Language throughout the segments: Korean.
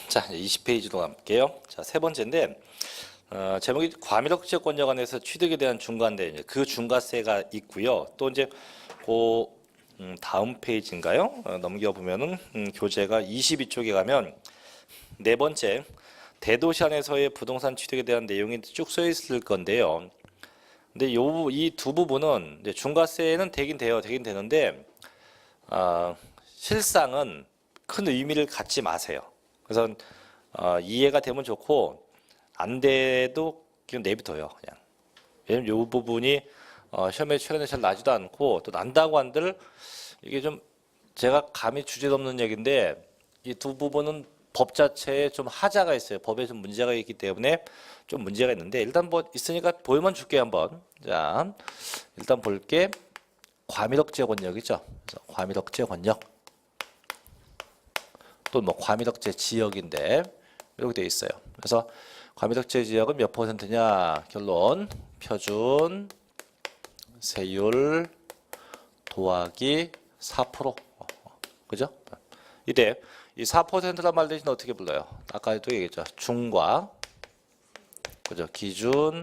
자, 20페이지로 갈게요. 자, 세 번째인데 제목이 과밀억제권역 안에서 취득에 대한 중과인데 그 중과세가 있고요. 또 이제 그 다음 페이지인가요? 넘겨 보면은 교재가 22쪽에 가면 네 번째 대도시 안에서의 부동산 취득에 대한 내용이 쭉 써 있을 건데요. 근데 이 두 부분은 이제 중과세는 되긴 되는데 실상은 큰 의미를 갖지 마세요. 그래서 이해가 되면 좋고 안 돼도 그냥 내비둬요. 그냥. 왜냐면 이 부분이 시험에 최근에 잘 나지도 않고 또 난다고 한들 이게 좀 제가 감히 주제도 없는 얘기인데 이 두 부분은 법 자체에 좀 하자가 있어요. 법에 좀 문제가 있기 때문에 좀 문제가 있는데 일단 뭐 있으니까 보여만 줄게 한번. 자, 일단 볼게. 과밀억제 권역이죠. 그래서 과밀억제 권역. 또 뭐 과밀억제 지역인데 이렇게 돼 있어요. 그래서 과밀억제 지역은 몇 퍼센트냐? 결론 표준 세율 더하기 4%. 그죠? 이때 이 4%란 말 대신 어떻게 불러요? 아까도 얘기했죠. 중과 그죠? 기준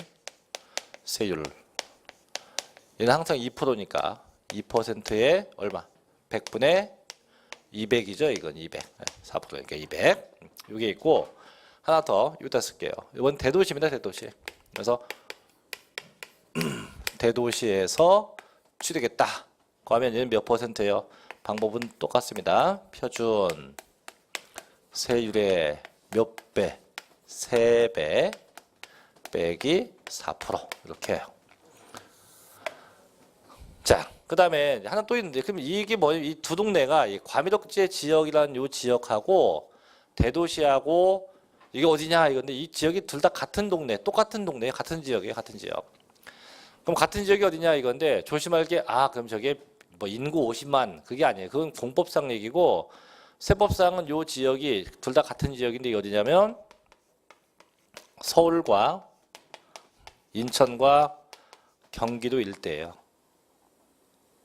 세율. 얘는 항상 2%니까 2%에 얼마? 100분의 200이죠. 이건 200. 4%니까 200. 이게 있고 하나 더 여기다 쓸게요. 이건 대도시입니다. 대도시. 그래서 대도시에서 취득했다. 그러면 얘는 몇 퍼센트예요? 방법은 똑같습니다. 표준 세율의 몇 배? 3배 빼기 4% 이렇게 해요. 자, 그 다음에 하나 또 있는데 그럼 이게 뭐예요? 이 두 동네가 이 과밀억제 지역이라는 요 지역하고 대도시하고 이게 어디냐 이건데 이 지역이 둘 다 같은 동네, 똑같은 동네, 같은 지역이에요. 같은 지역. 그럼 같은 지역이 어디냐 이건데 조심할 게 그럼 저게 뭐 인구 50만 그게 아니에요. 그건 공법상 얘기고 세법상은 요 지역이 둘 다 같은 지역인데 이게 어디냐면 서울과 인천과 경기도 일대예요.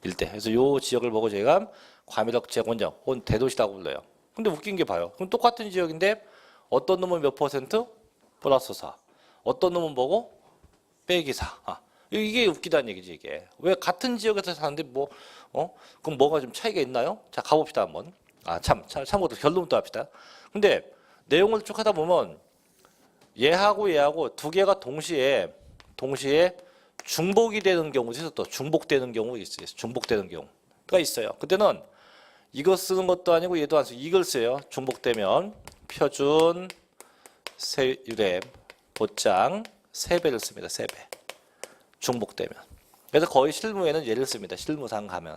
일대. 그래서 요 지역을 보고 저희가 과밀억제 권역 혹은 대도시라고 불러요. 근데 웃긴 게 봐요. 그럼 똑같은 지역인데 어떤 놈은 몇 퍼센트? 플러스 4. 어떤 놈은 뭐고? 빼기 4. 이게 웃기다는 얘기지 이게. 왜 같은 지역에서 사는데 그럼 뭐가 좀 차이가 있나요? 자, 가봅시다 한번. 참고로 결론부터 합시다. 근데 내용을 쭉 하다 보면 얘하고 두 개가 동시에 중복이 되는 경우도 있어. 또 중복되는 경우가 있어요. 중복되는 경우가 있어요. 그때는 이거 쓰는 것도 아니고 얘도 안 쓰고 이걸 써요. 중복되면 표준 세율의 보장 3배를 씁니다. 3배. 중복되면. 그래서 거의 실무에는 얘를 씁니다. 실무상 가면.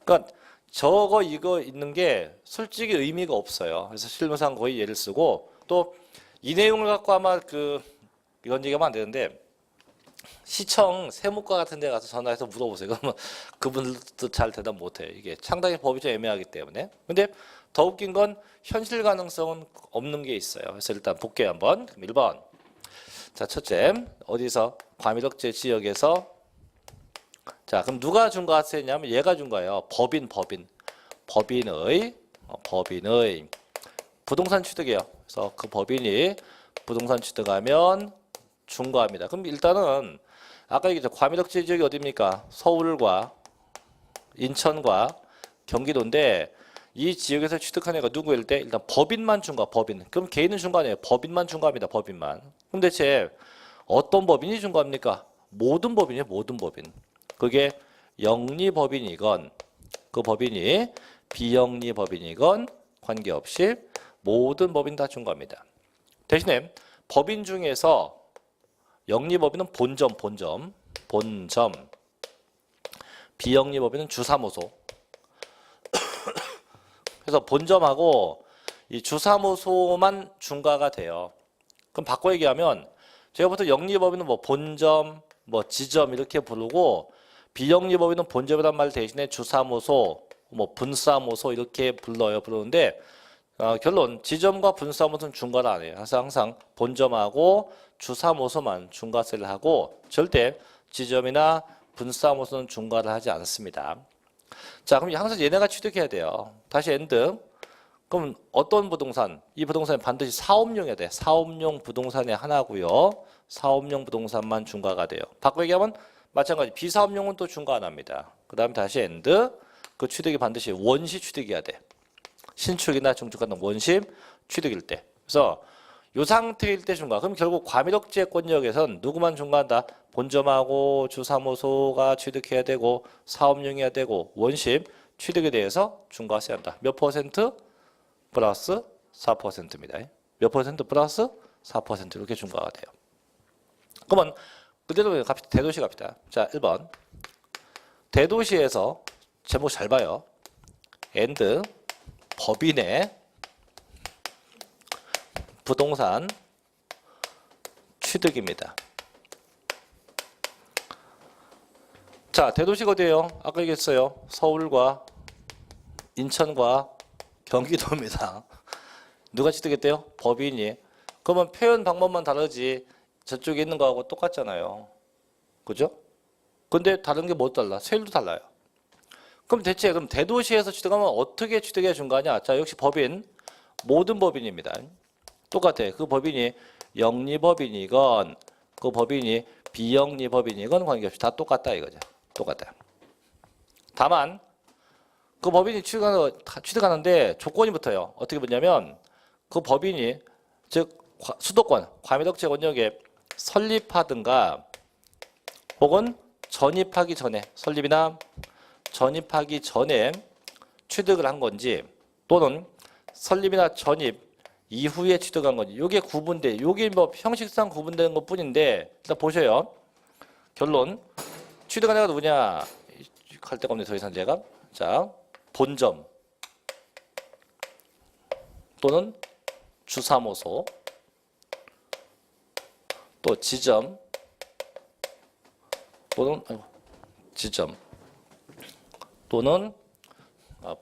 그러니까 저거 이거 있는 게 솔직히 의미가 없어요. 그래서 실무상 거의 얘를 쓰고 또 이 내용을 갖고 아마 이런 얘기하면 안 되는데 시청 세무과 같은 데 가서 전화해서 물어보세요. 그러면 그분들도 잘 대답 못해요. 이게 상당히 법이 좀 애매하기 때문에. 근데 더 웃긴 건 현실 가능성은 없는 게 있어요. 그래서 일단 볼게요 한번. 그럼 1번. 자, 첫째 어디서 과밀억제 지역에서 자, 그럼 누가 중과세냐면 얘가 중과예요. 법인의 부동산 취득이에요. 그래서 그 법인이 부동산 취득하면 중과합니다. 그럼 일단은 아까 얘기했죠. 과밀억제 지역이 어디입니까? 서울과 인천과 경기도인데 이 지역에서 취득한 애가 누구일 때 일단 법인만 중과. 법인. 그럼 개인은 중과 아니에요. 법인만 중과합니다. 법인만. 그럼 대체 어떤 법인이 중과합니까? 모든 법인이에요. 모든 법인. 그게 영리법인이건 그 법인이 비영리법인이건 관계없이 모든 법인 다 중과합니다. 대신에 법인 중에서 영리법인은 본점, 비영리법인은 주사무소. 그래서 본점하고 이 주사무소만 중과가 돼요. 그럼 바꿔 얘기하면 제가 보통 영리법인은 뭐 본점, 뭐 지점 이렇게 부르고 비영리법인은 본점이란 말 대신에 주사무소, 뭐 분사무소 이렇게 부르는데 결론 지점과 분사무소는 중과를 안 해요. 그래서 항상 본점하고 주사무소만 중과세를 하고 절대 지점이나 분사무소는 중과를 하지 않습니다. 자, 그럼 항상 얘네가 취득해야 돼요. 다시 엔드. 그럼 어떤 부동산? 이 부동산이 반드시 사업용이어야 돼. 사업용 부동산의 하나고요. 사업용 부동산만 중과가 돼요. 바꿔 얘기하면 마찬가지 비사업용은 또 중과 안 합니다. 그 다음에 다시 엔드 그 취득이 반드시 원시 취득이어야 돼. 신축이나 중축 같은 원시 취득일 때. 그래서 이 상태일 때 중과. 그럼 결국 과밀억제권역에선 누구만 중과한다? 본점하고 주사무소가 취득해야 되고 사업용이어야 되고 원시 취득에 대해서 중과세야 한다. 몇 퍼센트? 플러스 4%입니다. 몇 퍼센트 플러스 4% 이렇게 중과가 돼요. 그러면 그대로 갑시다. 대도시 갑시다. 자, 1번. 대도시에서 제목 잘 봐요. and 법인의 부동산 취득입니다. 자, 대도시가 어디예요? 아까 얘기했어요. 서울과 인천과 경기도입니다. 누가 취득했대요? 법인이. 그러면 표현 방법만 다르지 저쪽에 있는 거하고 똑같잖아요. 그죠? 근데 다른 게 뭐 달라? 세율도 달라요. 그럼 대체 그럼 대도시에서 취득하면 어떻게 취득해 준 거 아니야? 자, 역시 법인 모든 법인입니다. 똑같아. 그 법인이 영리법인이건 그 법인이 비영리법인이건 관계없이 다 똑같다 이거죠. 똑같아. 다만 그 법인이 취득하는데 조건이 붙어요. 어떻게 붙냐면 그 법인이 즉 수도권 과밀억제 권역에 설립하든가 혹은 전입하기 전에 설립이나 전입하기 전에 취득을 한 건지 또는 설립이나 전입 이후에 취득한 건지 요게 구분돼. 요게 뭐 형식상 구분되는 것 뿐인데 일단 보셔요. 결론 취득한 애가 누구냐 할 데가 없네 더 이상 제가. 자, 본점 또는 주사무소 또 지점 또는 지점 또는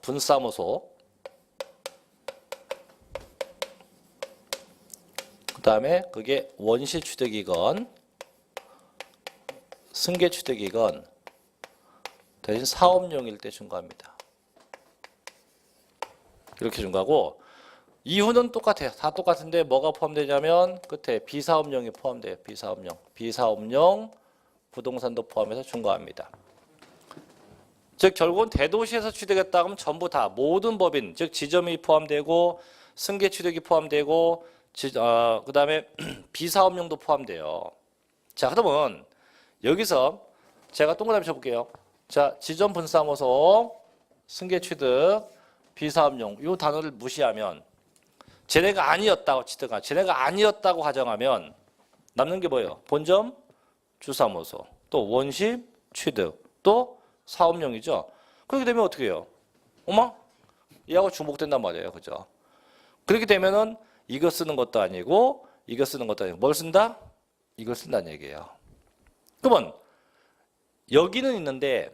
분사무소 그 다음에 그게 원시 취득이건 승계 취득이건 대신 사업용일 때 중과합니다. 이렇게 중과하고 이유는 똑같아요. 다 똑같은데 뭐가 포함되냐면 끝에 비사업용이 포함돼요. 비사업용 부동산도 포함해서 중과합니다. 즉 결국은 대도시에서 취득했다 하면 전부 다 모든 법인 즉 지점이 포함되고 승계 취득이 포함되고 그 다음에 비사업용도 포함돼요. 자, 그러면 여기서 제가 동그라미 쳐볼게요. 자, 지점 분사무소 승계 취득 비사업용 이 단어를 무시하면 쟤네가 아니었다고 취득한 쟤네가 아니었다고 가정하면 남는 게 뭐예요? 본점 주사무소 또 원시 취득 또 사업용이죠. 그렇게 되면 어떻게 해요? 어머? 얘하고 중복된단 말이에요. 그죠? 그렇게 되면은 이거 쓰는 것도 아니고 이거 쓰는 것도 아니고 뭘 쓴다? 이걸 쓴다는 얘기예요. 그러면 여기는 있는데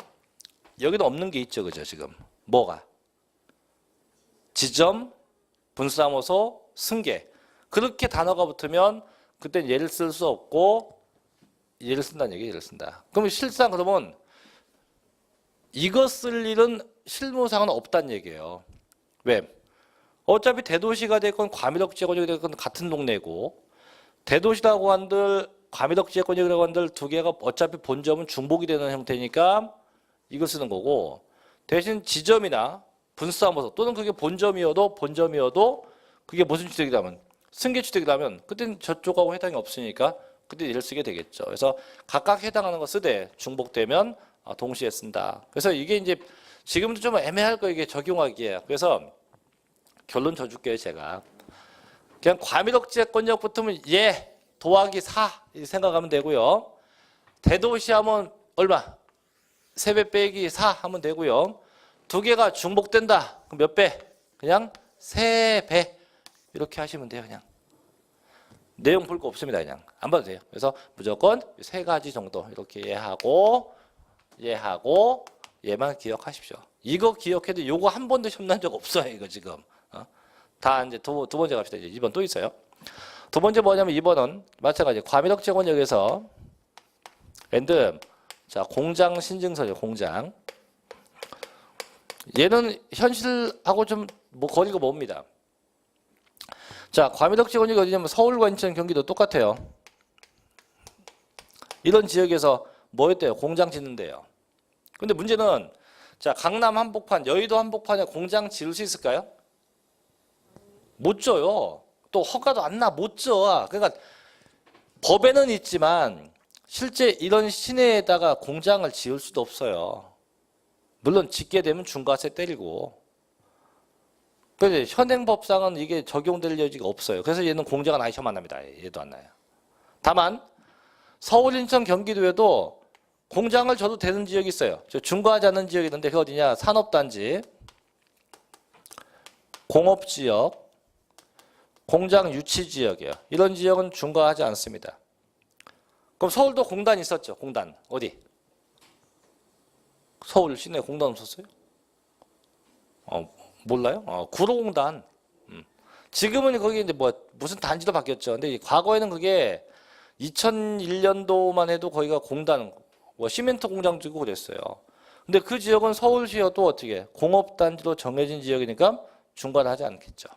여기는 없는 게 있죠. 그죠? 지금 뭐가? 지점, 분사무소, 승계 그렇게 단어가 붙으면 그땐 얘를 쓸 수 없고 얘를 쓴다는 얘기예요. 얘를 쓴다. 그러면 실상 그러면 이거 쓸 일은 실무상은 없다는 얘기예요. 왜? 어차피 대도시가 됐건 과밀억제 권역이 됐건 같은 동네고 대도시라고 한들 과밀억제 권역이라고 한들 두 개가 어차피 본점은 중복이 되는 형태니까 이걸 쓰는 거고 대신 지점이나 분사무소 또는 그게 본점이어도 그게 무슨 취득이라면 승계 취득이라면 그때는 저쪽하고 해당이 없으니까 그때 얘를 쓰게 되겠죠. 그래서 각각 해당하는 거 쓰되 중복되면 동시에 쓴다. 그래서 이게 이제 지금도 좀 애매할 거 이게 적용하기에. 그래서 결론 줘줄게요 제가. 그냥 과밀억제 권역 붙으면 예 더하기 4 생각하면 되고요. 대도시 하면 얼마? 3배 빼기 4 하면 되고요. 두 개가 중복된다. 그럼 몇 배? 그냥 3배 이렇게 하시면 돼요. 그냥. 내용 볼 거 없습니다. 그냥 안 봐도 돼요. 그래서 무조건 세 가지 정도 이렇게 얘하고 얘만 기억하십시오. 이거 기억해도 요거 한 번도 시험 난 적 없어요. 이거 지금 다 이제 두 번째 갑시다. 이제 2번 또 있어요. 두 번째 뭐냐면 2번은 마찬가지 과밀억제 권역에서 and 자 공장 신증서죠. 공장 얘는 현실하고 좀 뭐 거리가 멉니다. 자, 과밀도적 지원이 어디냐면 서울과 인천, 경기도 똑같아요. 이런 지역에서 뭐 했대요? 공장 짓는데요. 근데 문제는 자, 강남 한복판, 여의도 한복판에 공장 지을 수 있을까요? 못 져요. 또 허가도 안 나, 못 져. 그러니까 법에는 있지만 실제 이런 시내에다가 공장을 지을 수도 없어요. 물론 짓게 되면 중과세 때리고. 그래서 현행법상은 이게 적용될 여지가 없어요. 그래서 얘는 공장은 아예 시험 안 납니다. 얘도 안 나요. 다만 서울, 인천, 경기도에도 공장을 줘도 되는 지역이 있어요. 중과하지 않는 지역이 있는데 그게 어디냐? 산업단지, 공업지역, 공장 유치지역이에요. 이런 지역은 중과하지 않습니다. 그럼 서울도 공단 있었죠. 공단. 어디? 서울 시내 공단 없었어요? 몰라요? 구로공단. 지금은 거기 이제 뭐 무슨 단지도 바뀌었죠. 근데 과거에는 그게 2001년도만 해도 거기가 공단, 뭐 시멘트 공장 지고 그랬어요. 근데 그 지역은 서울시여도 어떻게 공업단지로 정해진 지역이니까 중과를 하지 않겠죠.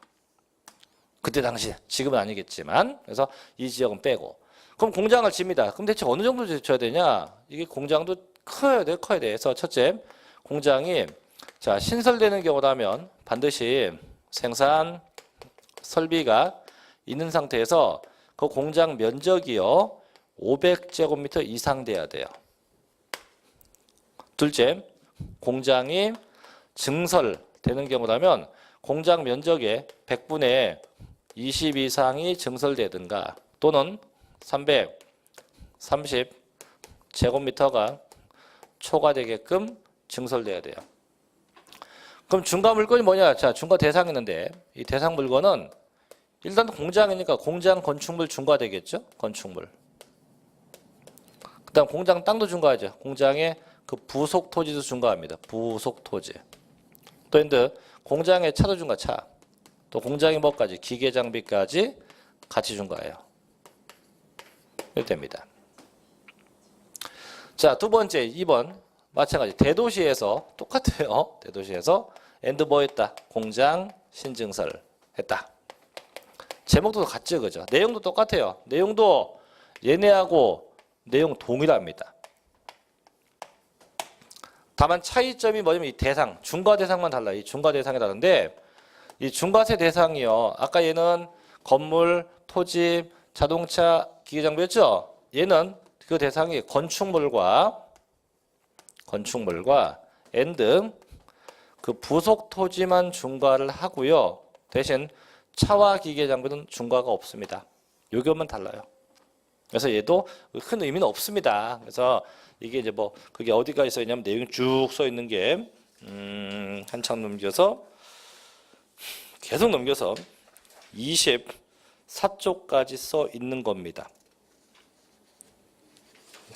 그때 당시, 지금은 아니겠지만. 그래서 이 지역은 빼고. 그럼 공장을 집니다. 그럼 대체 어느 정도 줘야 되냐? 이게 공장도 커야 돼, 커야 돼. 그래서 첫째, 공장이 자, 신설되는 경우라면 반드시 생산 설비가 있는 상태에서 그 공장 면적이요 500제곱미터 이상 돼야 돼요. 둘째, 공장이 증설되는 경우라면 공장 면적의 100분의 20 이상이 증설되든가 또는 330제곱미터가 초과되게끔 증설돼야 돼요. 그럼 중과 물건이 뭐냐? 자, 중과 대상이 있는데 이 대상 물건은 일단 공장이니까 공장 건축물 중과되겠죠? 건축물. 그다음 공장 땅도 중과하죠. 공장의 그 부속 토지도 중과합니다. 부속 토지. 또 인데 공장의 차도 중과 차. 또 공장의 뭐까지? 기계 장비까지 같이 중과해요. 이렇게 됩니다. 자, 두 번째 2번 마찬가지. 대도시에서 똑같아요. 대도시에서 엔드 뭐 했다? 공장 신증설 했다. 제목도 같죠, 그죠? 내용도 똑같아요. 내용도 얘네하고 내용 동일합니다. 다만 차이점이 뭐냐면 이 대상, 중과 대상만 달라요. 이 중과 대상이 다른데 이 중과세 대상이요. 아까 얘는 건물, 토지, 자동차, 기계장비였죠? 얘는 그 대상이 건축물과 엔드 그 부속 토지만 중과를 하고요. 대신 차와 기계 장비는 중과가 없습니다. 요것만 달라요. 그래서 얘도 큰 의미는 없습니다. 그래서 이게 이제 뭐 그게 어디가 써 있냐면 내용이 쭉 써 있는 게 한참 넘겨서 계속 넘겨서 24쪽까지 써 있는 겁니다.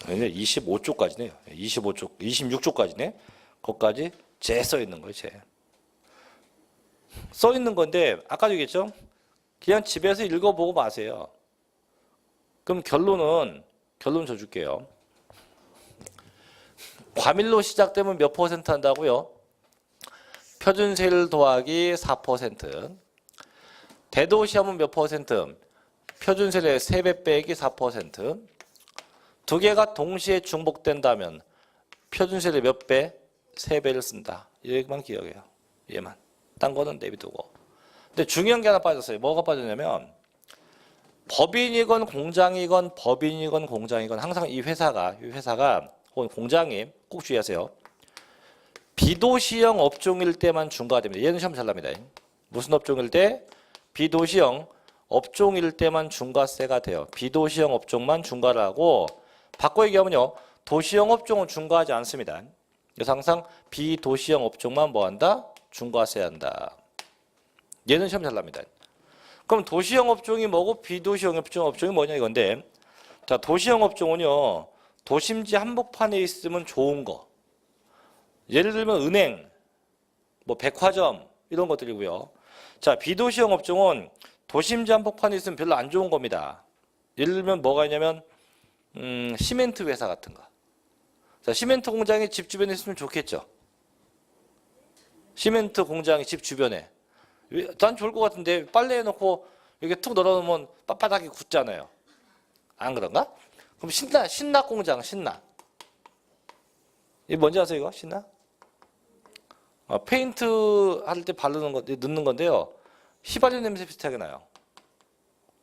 25쪽까지네요. 25쪽, 26쪽까지네. 거기까지 재 써 있는 거예요. 재. 써 있는 건데 아까도 얘기했죠. 그냥 집에서 읽어보고 마세요. 그럼 결론 줘줄게요. 과밀로 시작되면 몇 퍼센트 한다고요? 표준세율 더하기 4%. 대도시 하면 몇 퍼센트? 표준세율의 3배 빼기 4%. 두 개가 동시에 중복된다면 표준세율의 몇 배? 3배를 쓴다. 이렇게만 기억해요. 얘만. 딴 거는 내비두고. 근데 중요한 게 하나 빠졌어요. 뭐가 빠졌냐면 법인이건 공장이건 항상 이 회사가 혹은 공장이 꼭 주의하세요. 비도시형 업종일 때만 중과됩니다. 얘는 시험 잘 납니다. 무슨 업종일 때? 비도시형 업종일 때만 중과세가 돼요. 비도시형 업종만 중과를 하고 바꿔 얘기하면요. 도시형 업종은 중과하지 않습니다. 그래서 항상 비도시형 업종만 뭐한다? 중과세 한다. 얘는 시험 잘 납니다. 그럼 도시형 업종이 뭐고 비도시형 업종이 뭐냐 이건데 자 도시형 업종은요. 도심지 한복판에 있으면 좋은 거. 예를 들면 은행, 뭐 백화점 이런 것들이고요. 자 비도시형 업종은 도심지 한복판에 있으면 별로 안 좋은 겁니다. 예를 들면 뭐가 있냐면 시멘트 회사 같은 거. 자 시멘트 공장이 집 주변에 있으면 좋겠죠. 시멘트 공장이 집 주변에. 난 좋을 것 같은데 빨래해 놓고 이렇게 툭 널어놓으면 빳빳하게 굳잖아요. 안 그런가? 그럼 신나 공장 신나. 이게 뭔지 아세요 이거 신나? 페인트 할 때 바르는 거 넣는 건데요. 휘발유 냄새 비슷하게 나요.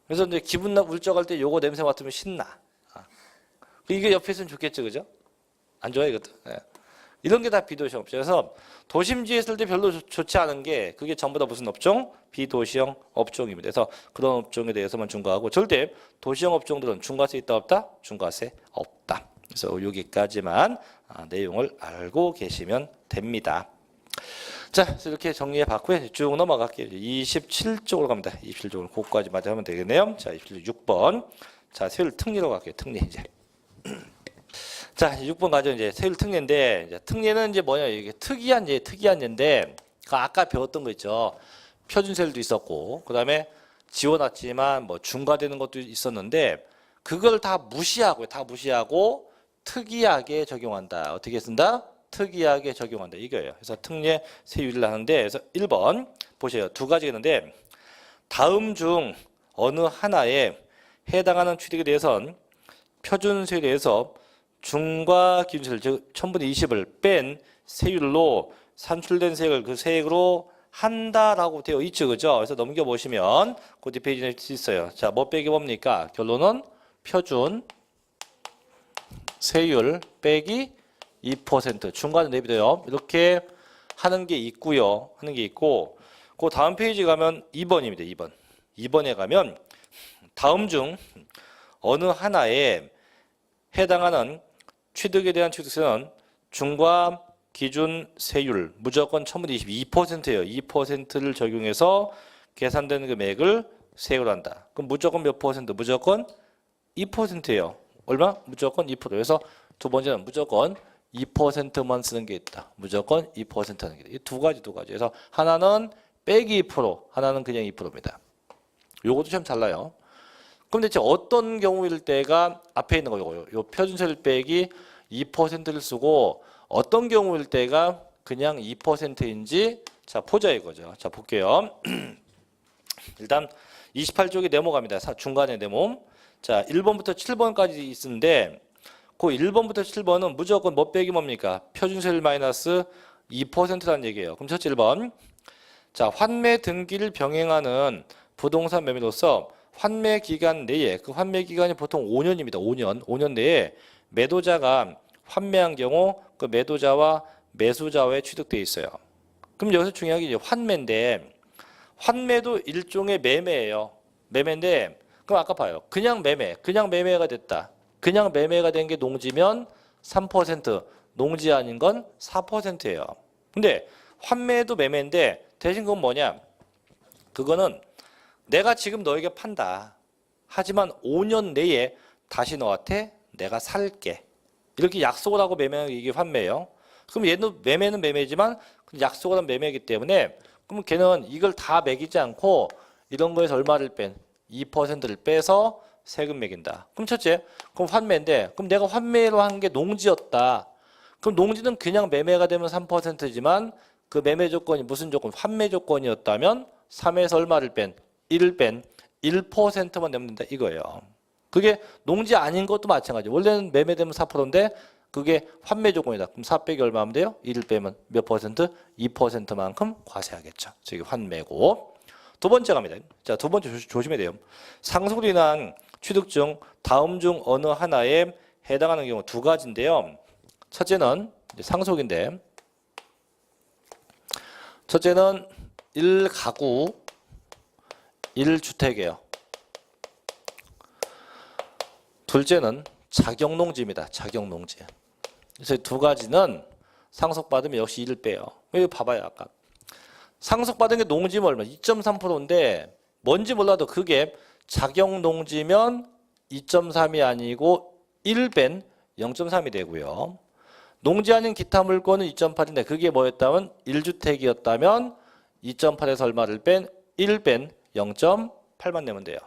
그래서 이제 기분 울적할 때 요거 냄새 맡으면 신나. 이게 옆에 있으면 좋겠죠, 그죠? 안 좋아요 이것도. 네. 이런 게 다 비도시형 업종. 그래서 도심지에 있을 때 별로 좋지 않은 게 그게 전부 다 무슨 업종? 비도시형 업종입니다. 그래서 그런 업종에 대해서만 중과하고 절대 도시형 업종들은 중과세 있다 없다? 중과세 없다. 그래서 여기까지만 내용을 알고 계시면 됩니다. 자, 그래서 이렇게 정리해 봤고요. 쭉 넘어갈게요. 27쪽으로 갑니다. 27쪽으로 그거까지만 하면 되겠네요. 자, 27쪽 6번. 자, 세율 특리로 갈게요. 특리 이제. 자, 6번 가죠. 이제 세율 특례인데, 이제 특례는 이제 뭐냐, 이게 특이한 예인데, 아까 배웠던 거 있죠. 표준세율도 있었고, 그 다음에 지워놨지만 뭐 중과되는 것도 있었는데, 그걸 다 무시하고 특이하게 적용한다. 어떻게 쓴다? 특이하게 적용한다. 이거예요. 그래서 특례 세율을 하는데, 그래서 1번 보세요. 두 가지가 있는데, 다음 중 어느 하나에 해당하는 취득에 대해선 표준세율에 대해서 중과 기준세율 즉 1000분의 20을 뺀 세율로 산출된 세액을 그 세액으로 한다라고 되어 있죠, 그죠? 그래서 넘겨보시면 그 뒷페이지에 있어요. 자, 뭐 빼기 뭡니까? 결론은 표준 세율 빼기 2% 중간에 내비둬요. 이렇게 하는 게 있고요. 하는 게 있고 그 다음 페이지 가면 2번입니다. 2번. 2번에 가면 다음 중 어느 하나에 해당하는 취득에 대한 취득세는 중과 기준 세율 무조건 1000분의 22%예요. 2%를 적용해서 계산되는 금액을 세액으로 한다. 그럼 무조건 몇 퍼센트? 무조건 2%예요. 얼마? 무조건 2%. 그래서 두 번째는 무조건 2%만 쓰는 게 있다. 무조건 2% 하는 게 있다. 이 두 가지. 그래서 하나는 빼기 2%, 하나는 그냥 2%입니다. 요것도 참 달라요. 그럼 대체 어떤 경우일 때가 앞에 있는 거예요? 요 표준세율 빼기 2%를 쓰고 어떤 경우일 때가 그냥 2%인지 자 보자 이거죠. 자 볼게요. 일단 28쪽에 네모 갑니다. 중간에 네모. 자 1번부터 7번까지 있는데 그 1번부터 7번은 무조건 뭐 빼기 뭡니까? 표준세율 마이너스 2%라는 얘기예요. 그럼 첫째 1번. 자 환매 등기를 병행하는 부동산 매매로서 환매 기간 내에 그 환매 기간이 보통 5년입니다. 5년 내에 매도자가 환매한 경우 그 매도자와 매수자와의 취득돼 있어요. 그럼 여기서 중요한 게 이제 환매인데 환매도 일종의 매매예요. 매매인데 그럼 아까 봐요. 그냥 매매가 됐다. 그냥 매매가 된 게 농지면 3%, 농지 아닌 건 4%예요. 근데 환매도 매매인데 대신 그건 뭐냐? 그거는 내가 지금 너에게 판다. 하지만 5년 내에 다시 너한테 내가 살게. 이렇게 약속을 하고 매매하는 게 이게 환매예요. 그럼 얘는 매매는 매매지만 약속을 한 매매이기 때문에 그럼 걔는 이걸 다 매기지 않고 이런 거에서 얼마를 뺀? 2%를 빼서 세금 매긴다. 그럼 첫째, 그럼 환매인데 그럼 내가 환매로 한 게 농지였다. 그럼 농지는 그냥 매매가 되면 3%지만 그 매매 조건이 무슨 조건? 환매 조건이었다면 3에서 얼마를 뺀? 1을 뺀 1%만 내면 된다 이거예요. 그게 농지 아닌 것도 마찬가지. 원래는 매매되면 4%인데 그게 환매 조건이다. 그럼 4 빼기 얼마 하면 돼요? 1을 빼면 몇 퍼센트? 2%만큼 과세하겠죠. 저게 환매고. 두 번째 갑니다. 자, 두 번째 조심해야 돼요. 상속으로 인한 취득 중 다음 중 어느 하나에 해당하는 경우 두 가지인데요. 첫째는 상속인데 첫째는 1가구 1주택이에요. 둘째는 자격농지입니다. 자격농지. 그래서 두 가지는 상속받으면 역시 1을 빼요. 여기 봐봐요. 아까 상속받은 게 농지면 얼마? 2.3%인데 뭔지 몰라도 그게 자격농지면 2.3이 아니고 1 뺀 0.3이 되고요. 농지 아닌 기타 물건은 2.8인데 그게 뭐였다면 1주택이었다면 2.8에서 얼마를 뺀? 1 뺀 0.8만 내면 돼요.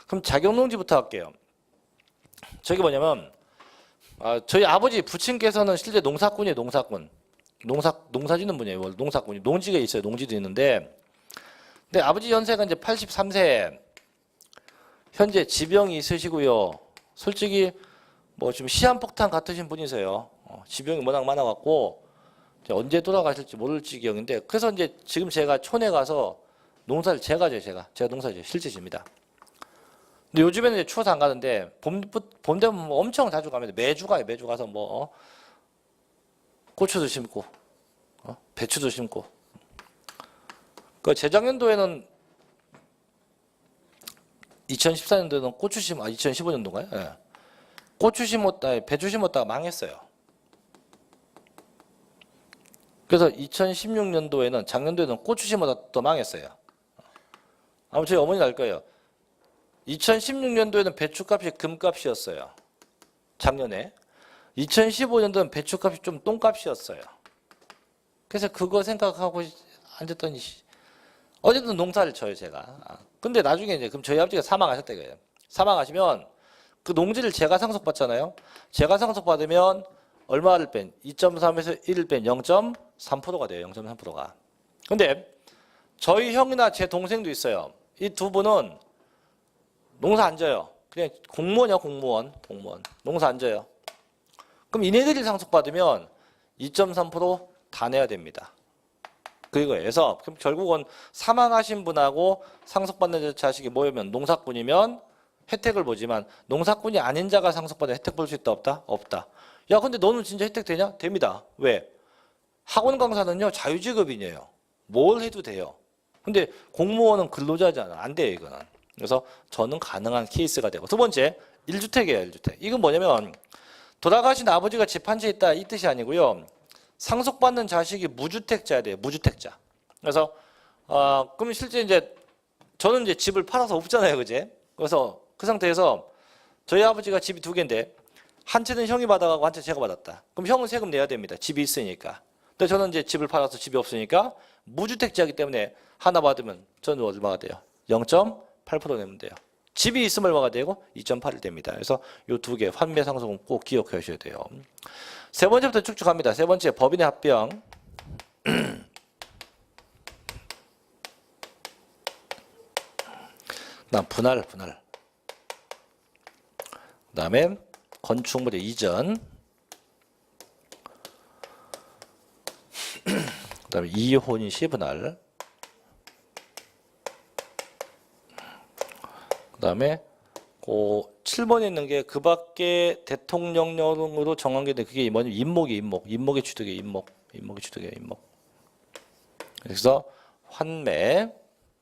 그럼 자격농지부터 할게요. 저게 뭐냐면 저희 아버지 부친께서는 실제 농사꾼이에요. 농사 짓는 분이에요. 농사꾼이 농지가 있어요. 농지도 있는데 근데 아버지 연세가 이제 83세. 현재 지병이 있으시고요. 솔직히 뭐 좀 시한폭탄 같으신 분이세요. 지병이 워낙 많아갖고 언제 돌아가실지 모를 지경인데, 그래서 이제 지금 제가 촌에 가서 농사를 제가 농사를 실제 집니다. 근데 요즘에는 이제 추워서 안 가는데 봄 되면 뭐 엄청 자주 갑니다. 매주 가서 뭐 고추도 심고 배추도 심고. 그 재작년도에는 2014년도에는 2015년도인가요? 예. 배추 심었다가 망했어요. 그래서 2016년도에는 작년도에는 고추 심었다가 또 망했어요. 아마 저희 어머니 알 거예요. 2016년도에는 배추값이 금값이었어요. 작년에. 2015년도는 배추값이 좀 똥값이었어요. 그래서 그거 생각하고 앉았더니 어쨌든 농사를 쳐요, 제가. 근데 나중에 이제 그럼 저희 아버지가 사망하셨다 이거예요. 사망하시면 그 농지를 제가 상속받잖아요. 제가 상속받으면 얼마를 뺀? 2.3에서 1을 뺀 0.3%가 돼요. 0.3%가. 근데 저희 형이나 제 동생도 있어요. 이 두 분은 농사 안 져요. 그냥 공무원이야, 공무원. 농사 안 져요. 그럼 이네들이 상속받으면 2.3% 내야 됩니다. 그래서 그럼 결국은 사망하신 분하고 상속받는 자식이 모이면 농사꾼이면 혜택을 보지만 농사꾼이 아닌 자가 상속받는 혜택 볼 수 있다 없다? 없다. 야 근데 너는 진짜 혜택 되냐? 됩니다. 왜? 학원 강사는요 자유직업인이에요. 뭘 해도 돼요. 근데 공무원은 근로자잖아. 안 돼요 이거는. 그래서 저는 가능한 케이스가 되고. 두 번째 1주택이에요. 1주택. 이건 뭐냐면 돌아가신 아버지가 집 한 채 있다 이 뜻이 아니고요. 상속받는 자식이 무주택자야 돼요. 무주택자. 그래서 그럼 실제 이제 저는 이제 집을 팔아서 없잖아요. 그제? 그래서 그 상태에서 저희 아버지가 집이 두 개인데 한 채는 형이 받아가고 한 채 제가 받았다. 그럼 형은 세금 내야 됩니다. 집이 있으니까. 근데 저는 이제 집을 팔아서 집이 없으니까 무주택자이기 때문에 하나 받으면 저는 얼마가 돼요? 0.8% 내면 돼요. 집이 있으면 얼마가 되고 2.8이 됩니다. 그래서 이 두 개 환매 상속은 꼭 기억하셔야 돼요. 세 번째부터 쭉쭉 갑니다. 세 번째 법인의 합병. 그다음 분할. 그다음에 건축물의 이전. 그다음에 이혼 시 분할. 그다음에 7번에 있는 게 그 밖에 대통령령으로 정한게 그게 뭐냐면 임목의 취득이에요. 임목의 취득이에요. 임목. 그래서 환매,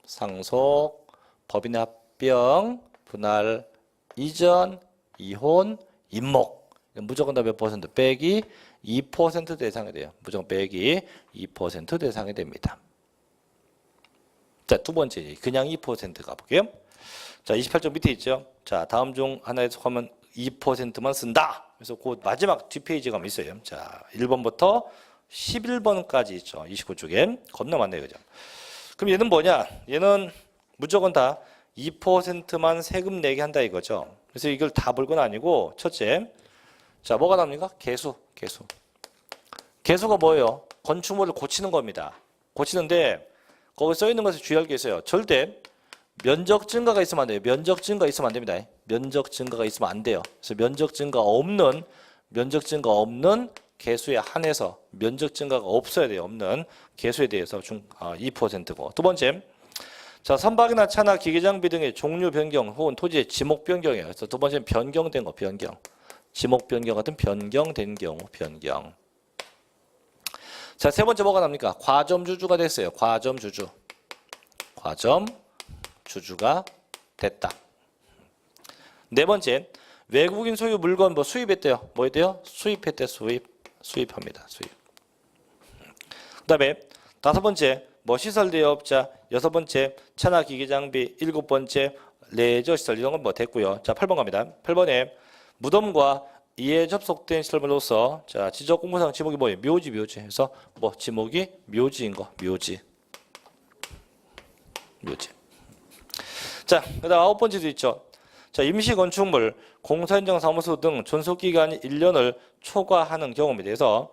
상속, 법인의 합병, 분할, 이전, 이혼, 임목. 무조건 다 몇 퍼센트? 빼기 2% 대상이 돼요. 무조건 빼기 2% 대상이 됩니다. 자, 두 번째 그냥 2% 가볼게요. 자, 28쪽 밑에 있죠. 자, 다음 중 하나에 속하면 2%만 쓴다. 그래서 그 마지막 뒷페이지 가면 있어요. 자, 1번부터 11번까지 있죠. 29쪽에. 겁나 많네요. 그죠? 그럼 얘는 뭐냐? 얘는 무조건 다 2%만 세금 내게 한다 이거죠. 그래서 이걸 다 볼 건 아니고 첫째. 자, 뭐가 나옵니까? 개수가 뭐예요? 건축물을 고치는 겁니다. 고치는데 거기 써 있는 것에 주의할 게 있어요. 절대 면적 증가가 있으면 안 돼요. 면적 증가 있으면 안 됩니다. 면적 증가가 있으면 안 돼요. 그래서 면적 증가 없는 개수에 한해서 면적 증가가 없어야 돼요. 없는 개수에 대해서 2%고. 두 번째, 자 선박이나 차나 기계 장비 등의 종류 변경 혹은 토지의 지목 변경이에요. 그래서 두 번째는 변경된 거, 변경. 지목 변경 같은 변경된 경우, 변경. 자, 세 번째 뭐가 납니까? 과점주주가 됐어요. 과점주주가 됐다. 네 번째, 외국인 소유 물건 뭐 수입했대요. 뭐 했대요? 수입했대. 수입합니다. 수입. 그다음에 다섯 번째, 뭐 시설 대여업자. 여섯 번째, 차나 기계 장비. 일곱 번째, 레저 시설. 이런 건 뭐 됐고요. 자, 8번 갑니다. 8번에 무덤과 이에 접속된 시설물로서 자 지적 공부상 지목이 뭐예요? 묘지. 그래서 뭐 지목이 묘지인 거. 묘지. 자, 그다음 아홉 번째도 있죠. 자, 임시 건축물, 공사 현장 사무소 등 존속 기간이 1년을 초과하는 경우에 대해서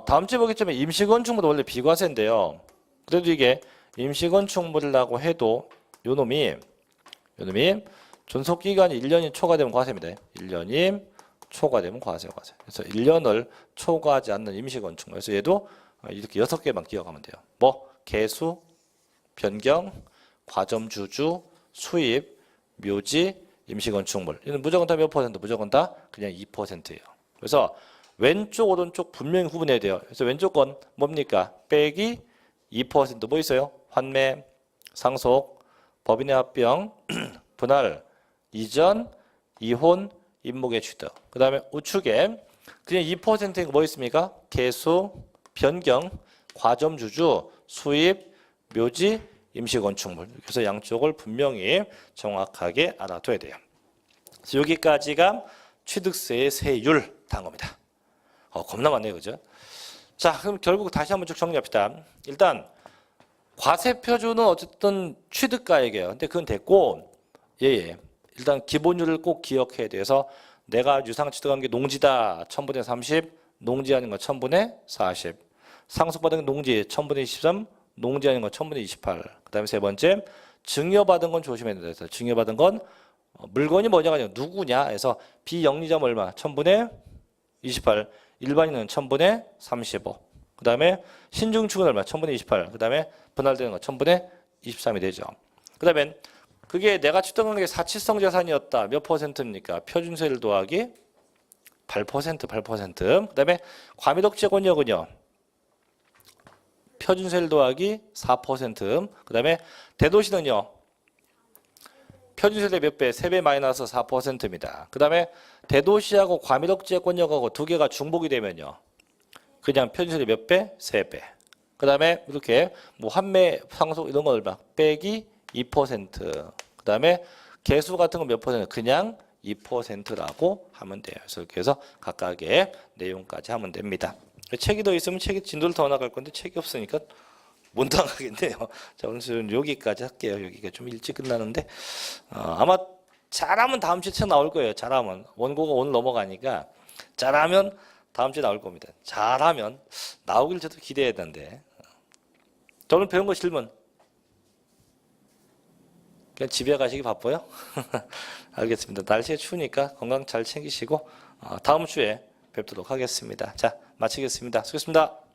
다음 주에 보겠지만 임시 건축물은 원래 비과세인데요. 그래도 이게 임시건축물이라고 해도 요놈이 존속기간이 1년이 초과되면 과세입니다. 1년이 초과되면 과세. 그래서 1년을 초과하지 않는 임시건축물. 그래서 얘도 이렇게 6개만 기억하면 돼요. 뭐 개수, 변경, 과점주주, 수입, 묘지, 임시건축물. 이는 무조건 다 몇 퍼센트? 무조건 다 그냥 2%예요. 그래서 왼쪽 오른쪽 분명히 구분해야 돼요. 그래서 왼쪽 건 뭡니까? 빼기 2% 뭐 있어요? 환매, 상속, 법인의 합병, 분할, 이전, 이혼, 임목의 취득. 그 다음에 우측에 그냥 2%가 뭐 있습니까? 개수, 변경, 과점주주, 수입, 묘지, 임시건축물. 그래서 양쪽을 분명히 정확하게 알아둬야 돼요. 그래서 여기까지가 취득세의 세율 단어입니다. 겁나 많네요, 그죠? 자, 그럼 결국 다시 한번 쭉 정리합시다. 일단 과세 표준은 어쨌든 취득가액이에요. 근데 그건 됐고, 일단 기본율을 꼭 기억해야 돼서 내가 유상 취득한 게 농지다 1000분의 30, 농지 아닌 거 1000분의 40, 상속받은 농지 1000분의 23, 농지 아닌 거 1000분의 28. 그 다음에 세 번째, 증여받은 건 조심해야 된다. 그래서 증여받은 건 물건이 뭐냐가 아니라 누구냐 해서 비영리자면 얼마? 1000분의 28, 일반인은 1000분의 35. 그 다음에 신중축은 얼마? 1000분의 28. 그 다음에 분할되는 거 1000분의 23이 되죠. 그 다음에 그게 내가 취득한 게 사치성 자산이었다. 몇 퍼센트입니까? 표준세율 더하기 8%. 그 다음에 과미덕재 권역은요. 표준세율 더하기 4%. 그 다음에 대도시는요. 표준세율의 몇 배? 3배 마이너스 4%입니다. 그 다음에 대도시하고 과미덕재 권역하고 두 개가 중복이 되면요. 그냥 표준세율이 몇 배? 3배. 그 다음에 이렇게 뭐 환매, 상속 이런 거 얼마? 빼기 2%. 그 다음에 개수 같은 건 몇 퍼센트? 그냥 2%라고 하면 돼요. 그래서 이렇게 해서 각각의 내용까지 하면 됩니다. 책이 더 있으면 책이 진도를 더 나갈 건데 책이 없으니까 못 나가겠네요. 자, 오늘 여기까지 할게요. 여기가 좀 일찍 끝나는데 아마 잘하면 다음 주에 책 나올 거예요. 잘하면 원고가 오늘 넘어가니까 잘하면 다음 주에 나올 겁니다. 잘하면 나오길 저도 기대해야 되는데 자, 오늘 배운 거 질문 그냥 집에 가시기 바빠요? 알겠습니다. 날씨가 추우니까 건강 잘 챙기시고 다음 주에 뵙도록 하겠습니다. 자, 마치겠습니다. 수고했습니다.